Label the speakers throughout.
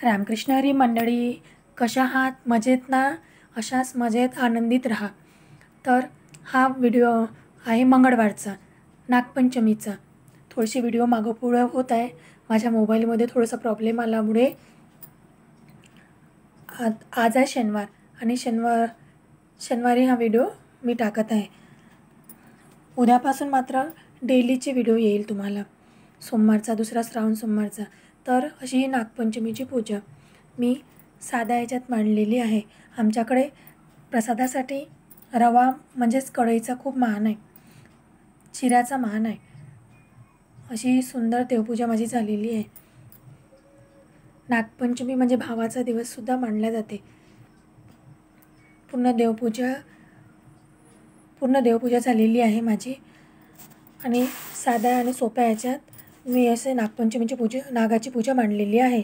Speaker 1: रामकृष्ण हरी मंडळी, कशा आहात? मजेत ना? अशाच मजेत आनंदित राहा. तर हा व्हिडिओ आहे मंगळवारचा, नागपंचमीचा. थोडीशी व्हिडिओ मागोपुढं होत आहे. माझ्या मोबाईलमध्ये थोडासा प्रॉब्लेम आल्यामुळे आज आहे शनिवार आणि शनिवारी हा व्हिडिओ मी टाकत आहे. उद्यापासून मात्र डेलीचे व्हिडिओ येईल तुम्हाला. सोमवारचा, दुसरा श्रावण सोमवारचा. तर अशी ही नागपंचमीची पूजा मी साध्या ह्याच्यात मांडलेली आहे. आमच्याकडे प्रसादासाठी रवा म्हणजेच कढईचा खूप मान आहे, शिऱ्याचा मान आहे. अशी सुंदर देवपूजा माझी झालेली आहे. नागपंचमी म्हणजे भावाचा दिवससुद्धा मानला जाते. पूर्ण देवपूजा झालेली आहे माझी. आणि साध्या आणि सोप्या ह्याच्यात मी असे नागाची पूजा मांडलेली आहे.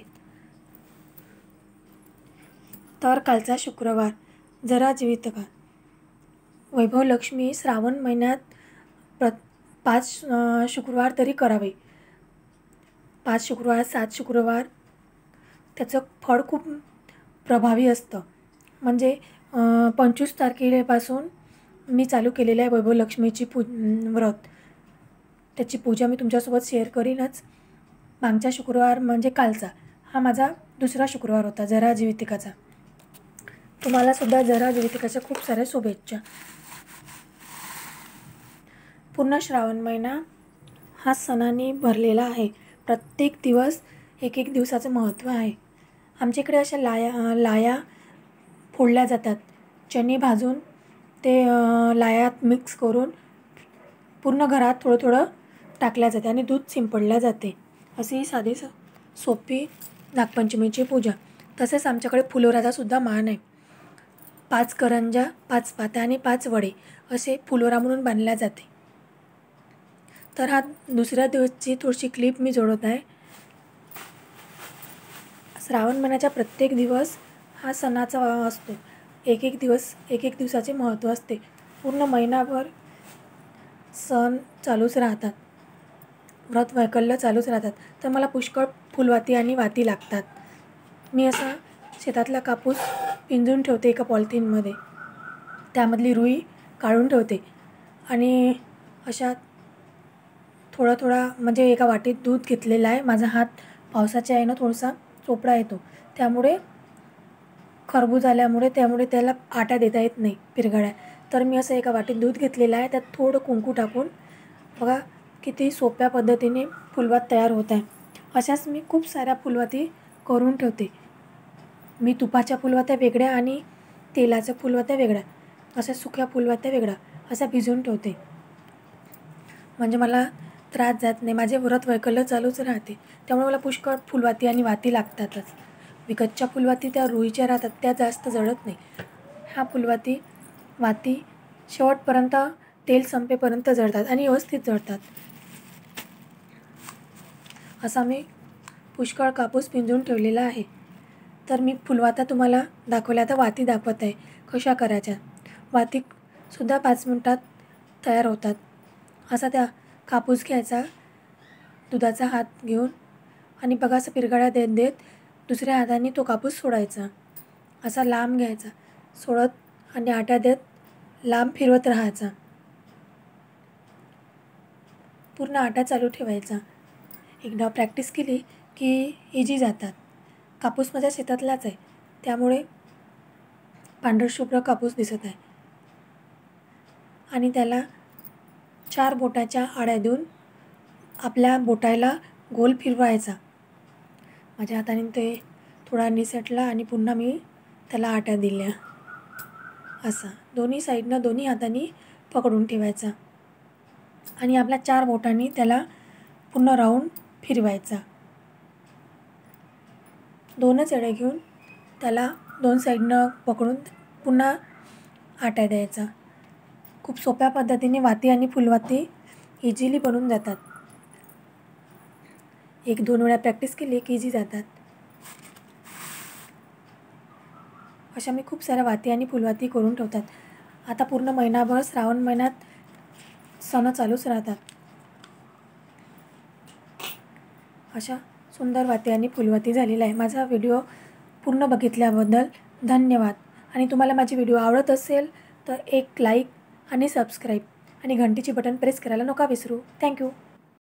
Speaker 1: तर कालचा शुक्रवार जरा जीवित का वैभव लक्ष्मी श्रावण महिन्यात 5 शुक्रवार तरी करावे. 5 शुक्रवार 7 शुक्रवार त्याचं फळ खूप प्रभावी असतं. म्हणजे 25 तारखेपासून मी चालू केलेलं आहे वैभव लक्ष्मीची व्रत. त्याची पूजा मी तुमच्यासोबत शेअर करीनच. मागचा शुक्रवार म्हणजे कालचा हा माझा दुसरा शुक्रवार होता, जरा जीवितिकाचा. तुम्हालासुद्धा जरा जीवितिकाच्या खूप साऱ्या शुभेच्छा. पूर्ण श्रावण महिना हा सणांनी भरलेला आहे. प्रत्येक दिवस एक एक दिवसाचं महत्त्व आहे. आमच्या इकडे अशा लाया फोडल्या जातात. चणे भाजून ते लायात मिक्स करून पूर्ण घरात थोडं थोडं टाकल्या जाते आणि दूध शिंपडल्या जाते. अशी साधी सोपी नागपंचमीची पूजा. तसेच आमच्याकडे फुलोराचासुद्धा मान आहे. 5 करंज्या, 5 पात्या आणि 5 वडे असे फुलोरा म्हणून बांधल्या जाते. तर हा दुसऱ्या दिवसची थोडीशी क्लिप मी जोडत आहे. श्रावण महिन्याचा प्रत्येक दिवस हा सणाचा असतो. एक एक दिवसाचे महत्त्व असते. पूर्ण महिनाभर सण चालूच राहतात, व्रत वैकल्य चालूच राहतात. तर मला पुष्कळ फुलवाती आणि वाती लागतात. मी असा शेतातला कापूस पिंजून ठेवते एका पॉलिथिनमध्ये. त्यामधली रुई काढून ठेवते आणि अशा थोडा म्हणजे एका वाटीत दूध घेतलेलं आहे. माझा हात पावसाच्या यानं थोडासा चोपडा येतो, त्यामुळे खरबूज आल्यामुळे त्याला आटा देता येत नाही पिरघड्या. तर मी असं एका वाटीत दूध घेतलेलं आहे. त्यात थोडं कुंकू टाकून बघा किती सोप्या पद्धतीने फुलवात तयार होत आहे. अशाच मी खूप साऱ्या फुलवाती करून ठेवते. मी तुपाच्या फुलवात्या वेगळ्या आणि तेलाच्या फुलवात्या वेगळ्या, अशा सुक्या फुलवात्या वेगळ्या अशा भिजवून ठेवते. म्हणजे मला त्रास जात नाही. माझे व्रत वैकल्य चालूच राहते. त्यामुळे मला पुष्कळ फुलवाती आणि वाती लागतातच. विकतच्या फुलवाती त्या रुईच्या राहतात, त्या जास्त जळत नाही. ह्या फुलवाती वाती शेवटपर्यंत तेल संपेपर्यंत जळतात आणि व्यवस्थित जळतात. असा मी पुष्कळ कापूस पिंजून ठेवलेला आहे. तर मी फुलवाता तुम्हाला दाखवल्या, आता वाती दाखवत आहे कशा करायच्या. वातीसुद्धा 5 मिनटात तयार होतात. असा त्या कापूस घ्यायचा, दुधाचा हात घेऊन आणि बघा असं पिरघड्या देत देत दुसऱ्या हाताने तो कापूस सोडायचा. असा लांब घ्यायचा, सोडत आणि आट्या देत लांब फिरवत राहायचा. पूर्ण आटा चालू ठेवायचा. एकदा प्रॅक्टिस केली की इजी जातात. कापूस माझ्या शेतातलाच आहे, त्यामुळे पांढरशुभ्र कापूस दिसत आहे. आणि त्याला 4 बोटाच्या आड्या देऊन आपल्या बोटाला गोल फिरवायचा. माझ्या हाताने ते थोडा निसटला आणि पुन्हा मी त्याला आट्या दिल्या. असा दोन्ही साईडनं दोन्ही हाताने पकडून ठेवायचा आणि आपल्या 4 बोटांनी त्याला पूर्ण राऊंड फिरवायचा. 2च येडे घेऊन त्याला 2 साईडनं पकडून पुन्हा आट्या द्यायचा. खूप सोप्या पद्धतीने वाती आणि फुलवाती इझिली बनून जातात. 1-2 वेळा प्रॅक्टिस केली की इझी जातात. अशा मी खूप साऱ्या वाती आणि फुलवाती करून ठेवतात. आता पूर्ण महिनाभर श्रावण महिन्यात सण चालूच राहतात. अशा सुंदर वाती आणि फुलवाती झालेला आहे. माझा व्हिडिओ पूर्ण बघितल्याबद्दल धन्यवाद. आणि तुम्हाला माझी व्हिडिओ आवडत असेल तर एक लाईक आणि सबस्क्राईब आणि घंटीची बटन प्रेस करायला नका विसरू. थँक्यू.